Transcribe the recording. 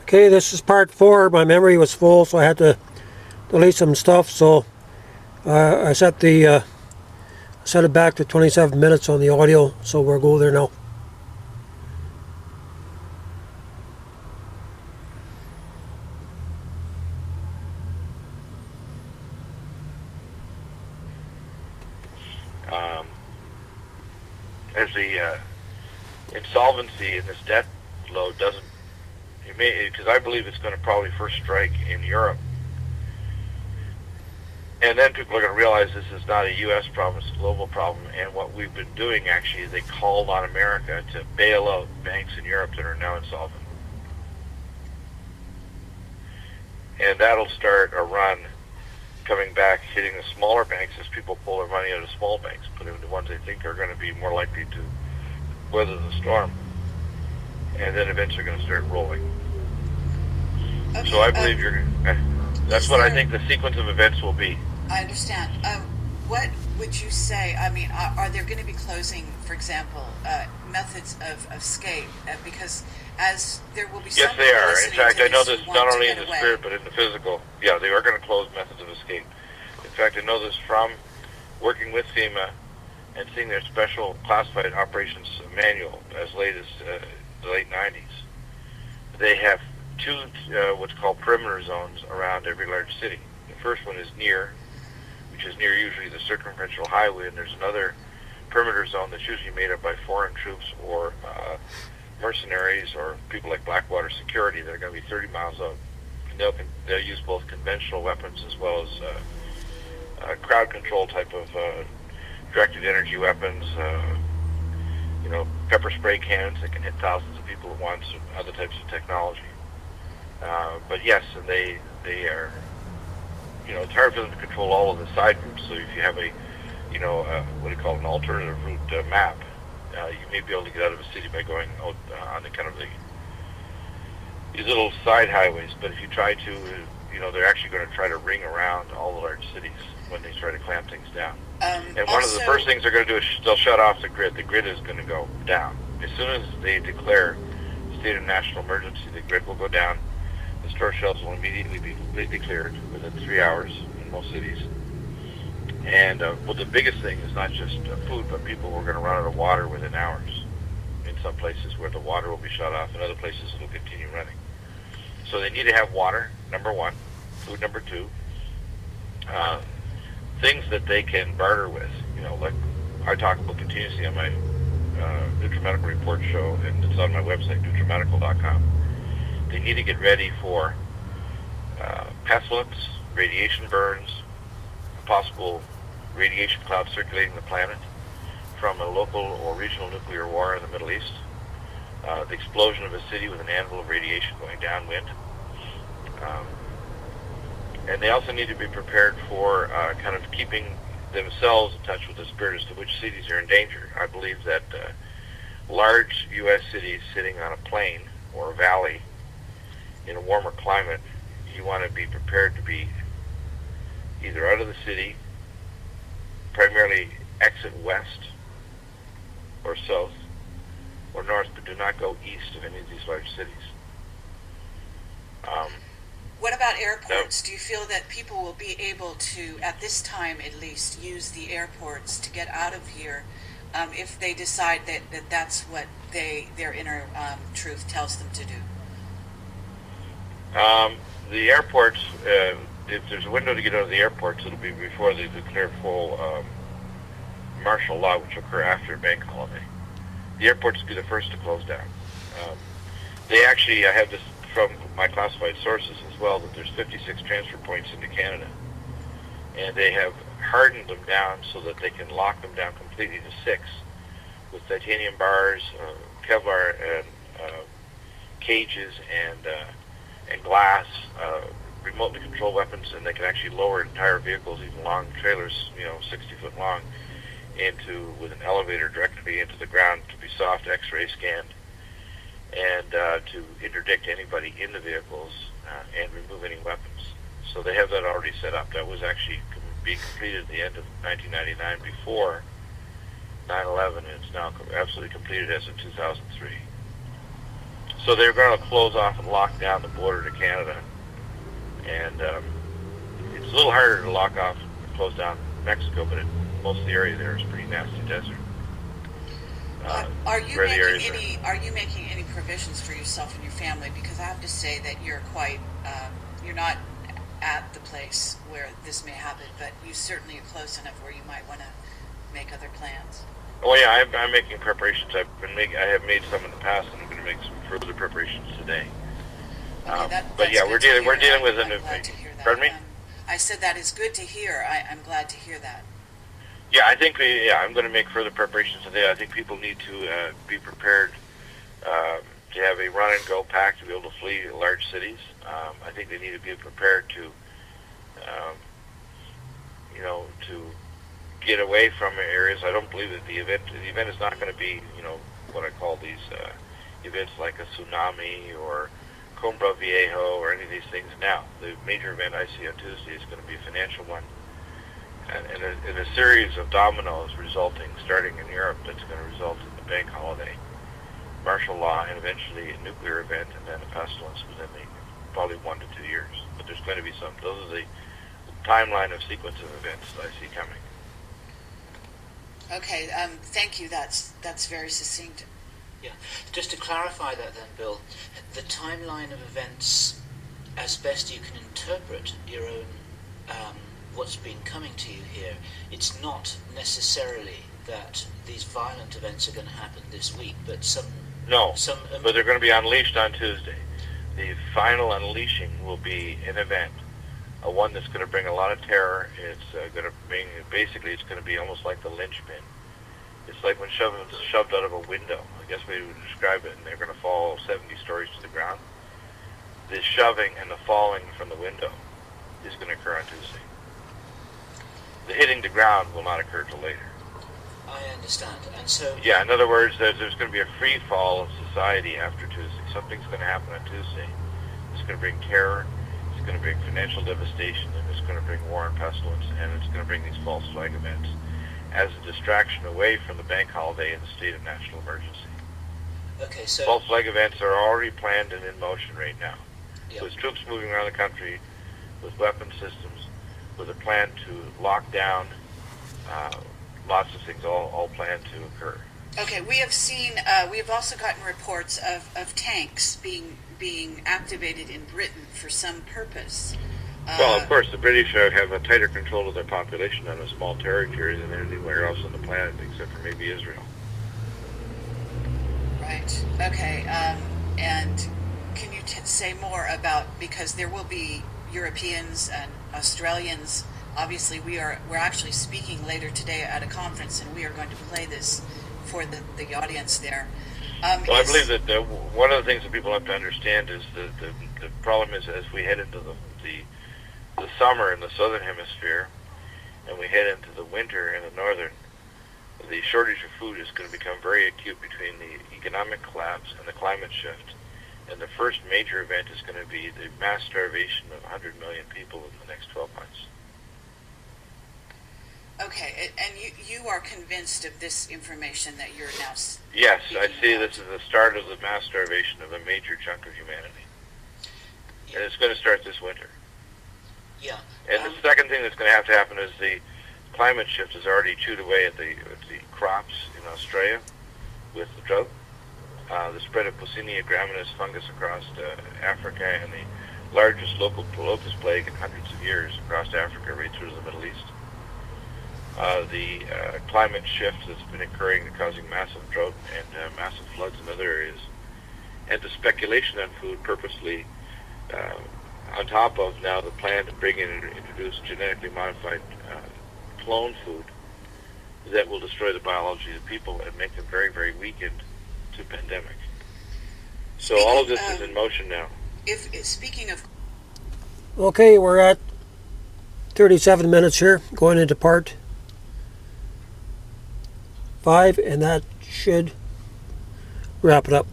Okay, this is part 4. My memory was full, so I had to delete some stuff. So I set it back to 27 minutes on the audio. So we'll go there now. As the insolvency in this debt load doesn't, because I believe it's going to probably first strike in Europe. And then people are going to realize this is not a U.S. problem, it's a global problem. And what we've been doing, actually, is they called on America to bail out banks in Europe that are now insolvent. And that'll start a run coming back, hitting the smaller banks as people pull their money out of small banks, put it into ones they think are going to be more likely to weather the storm. And then eventually going to start rolling. Okay, so I believe that's what I think the sequence of events will be. I understand. What would you say? I mean, are there going to be closing, for example, methods of escape? Because as there will be some. Yes, they are. In fact, I know this not only in the spirit, but in the physical. Yeah, they are going to close methods of escape. In fact, I know this from working with FEMA and seeing their special classified operations manual as late as the late 90s. They have two what's called perimeter zones around every large city. The first one is near, which is near usually the circumferential highway, and there's another perimeter zone that's usually made up by foreign troops or mercenaries or people like Blackwater Security that are going to be 30 miles out. And they'll use both conventional weapons as well as crowd control type of directed energy weapons, pepper spray cannons that can hit thousands of people at once, and other types of technology. But yes, and they are, it's hard for them to control all of the side routes. So if you have a, what do you call an alternative route map, you may be able to get out of a city by going out on the kind of these little side highways. But if you try to, they're actually going to try to ring around all the large cities when they try to clamp things down. And one of the first things they're going to do is they'll shut off the grid. The grid is going to go down. As soon as they declare state of national emergency, the grid will go down. The store shelves will immediately be completely cleared within 3 hours in most cities. And the biggest thing is not just food, but people are going to run out of water within hours. In some places where the water will be shut off, in other places it will continue running. So they need to have water, number one. Food, number two. Things that they can barter with, like I talk about continuously on my NutriMedical Report show, and it's on my website, NutriMedical.com. They need to get ready for pestilence, radiation burns, a possible radiation cloud circulating the planet from a local or regional nuclear war in the Middle East, the explosion of a city with an anvil of radiation going downwind. And they also need to be prepared for kind of keeping themselves in touch with the spirit as to which cities are in danger. I believe that large U.S. cities sitting on a plain or a valley in a warmer climate, you want to be prepared to be either out of the city, primarily exit west or south or north, but do not go east of any of these large cities. What about airports? Do you feel that people will be able to, at this time at least, use the airports to get out of here if they decide that that's what their inner truth tells them to do? The airports, if there's a window to get out of the airports, it'll be before they declare full martial law, which will occur after a bank holiday. The airports will be the first to close down. They actually, I have this from my classified sources as well, that there's 56 transfer points into Canada. And they have hardened them down so that they can lock them down completely to 6 with titanium bars, Kevlar, and cages, and glass, remotely controlled weapons, and they can actually lower entire vehicles, even long trailers, 60 foot long, with an elevator directly into the ground to be soft X-ray scanned, and to interdict anybody in the vehicles and remove any weapons. So they have that already set up. That was actually being completed at the end of 1999 before 9/11, and it's now absolutely completed as of 2003. So they're going to close off and lock down the border to Canada, and it's a little harder to lock off and close down Mexico, but most of the area there is pretty nasty desert. Are you making any provisions for yourself and your family? Because I have to say that you're quite you're not at the place where this may happen, but you certainly are close enough where you might want to make other plans. Oh yeah, I'm making preparations. I have made some in the past, and I'm going to make some further preparations today. Okay, but yeah, we're dealing with an. Pardon me? I said that is good to hear. I'm glad to hear that. Yeah, I'm going to make further preparations today. I think people need to be prepared to have a run and go pack to be able to flee large cities. I think they need to be prepared to, to get away from areas. I don't believe that the event is not going to be, what I call these events like a tsunami or Combra Viejo or any of these things now. The major event I see on Tuesday is going to be a financial one. And in a series of dominoes starting in Europe, that's going to result in the bank holiday, martial law, and eventually a nuclear event, and then a pestilence within probably 1 to 2 years. But there's going to be some. Those are the timeline of sequence of events that I see coming. Okay, thank you. That's very succinct. Yeah, just to clarify that then, Bill, the timeline of events, as best you can interpret your own what's been coming to you here, it's not necessarily that these violent events are going to happen this week, but but they're going to be unleashed on Tuesday. The final unleashing will be an event, one that's going to bring a lot of terror. It's going to bring, basically, it's going to be almost like the linchpin. It's like when shoved out of a window. I guess we would describe it, and they're going to fall 70 stories to the ground. The shoving and the falling from the window is going to occur on Tuesday. The hitting the ground will not occur till later. I understand. And so... Yeah, in other words, there's going to be a free fall of society after Tuesday. Something's going to happen on Tuesday. It's going to bring terror, it's going to bring financial devastation, and it's going to bring war and pestilence, and it's going to bring these false flag events as a distraction away from the bank holiday and the state of national emergency. Okay, so... False flag events are already planned and in motion right now. Yep. With troops moving around the country, with weapon systems, with a plan to lock down, lots of things all planned to occur. Okay, we have seen, we have also gotten reports of tanks being activated in Britain for some purpose. Well, of course, the British have a tighter control of their population on a small territory than anywhere else on the planet, except for maybe Israel. Right. Okay. And can you say more about, because there will be Europeans and Australians. Obviously, we're actually speaking later today at a conference, and we are going to play this for the audience there. Well, I believe that one of the things that people have to understand is the problem is as we head into the summer in the southern hemisphere, and we head into the winter in the northern, the shortage of food is going to become very acute between the economic collapse and the climate shift. And the first major event is going to be the mass starvation of 100 million people in the next 12 months. Okay, and you are convinced of this information that you're now... Yes, I see this as the start of the mass starvation of a major chunk of humanity. Yeah. And it's going to start this winter. Yeah. And the second thing that's going to have to happen is the climate shift has already chewed away at the crops in Australia with the drought. The spread of Poussinia gramineous fungus across Africa, and the largest local locust plague in hundreds of years across Africa, right through to the Middle East. The climate shift that's been occurring, causing massive drought and massive floods in other areas, and the speculation on food purposely, on top of now the plan to bring in and introduce genetically modified clone food that will destroy the biology of people and make them very, very weakened to pandemic. So all of this is in motion now. Speaking of... Okay, we're at 37 minutes here, going into part 5, and that should wrap it up.